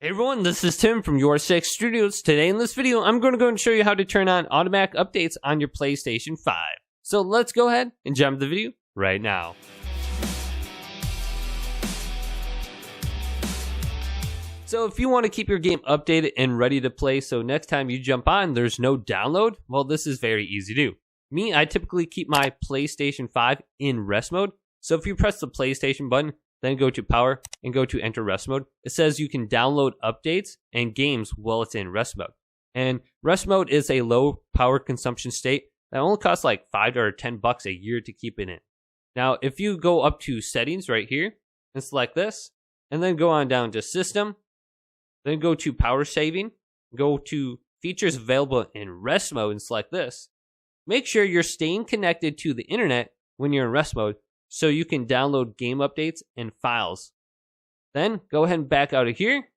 Hey everyone, this is Tim from YourSixStudios. Today in this video, I'm going to go and show you how to turn on automatic updates on your PlayStation 5. So let's go ahead and jump to the video right now. So if you want to keep your game updated and ready to play, so next time you jump on, there's no download, well, this is very easy to do. Me, I typically keep my PlayStation 5 in rest mode. So if you press the PlayStation button, then go to power and go to enter rest mode. It says you can download updates and games while it's in rest mode. And rest mode is a low power consumption state that only costs like $5 or $10 a year to keep it in. Now, if you go up to settings right here and select this, and then go on down to system, then go to power saving, go to features available in rest mode and select this. Make sure you're staying connected to the internet when you're in rest mode, so you can download game updates and files. Then go ahead and back out of here,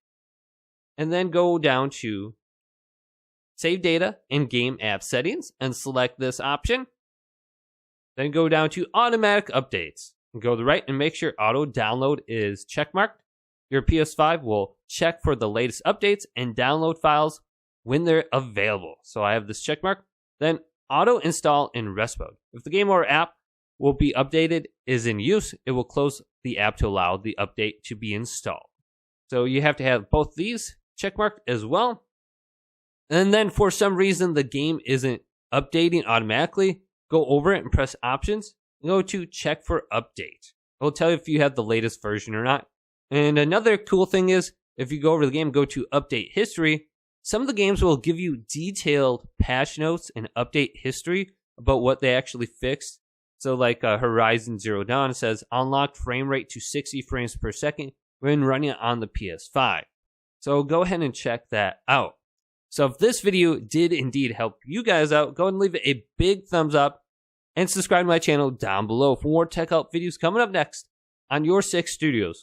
and then go down to save data and game app settings and select this option. Then go down to automatic updates and go to the right and make sure auto download is checkmarked. Your PS5 will check for the latest updates and download files when they're available. So I have this checkmark. Then auto install in rest mode. If the game or app will be updated is in use, it will close the app to allow the update to be installed. So you have to have both these checkmarked as well. And then for some reason the game isn't updating automatically, go over it and press options and go to check for update. It will tell you if you have the latest version or not. And another cool thing is if you go over the game, go to update history, some of the games will give you detailed patch notes and update history about what they actually fixed. So like Horizon Zero Dawn says, unlocked frame rate to 60 frames per second when running on the PS5. So go ahead and check that out. So if this video did indeed help you guys out, go ahead and leave it a big thumbs up and subscribe to my channel down below for more tech help videos coming up next on YourSixStudios.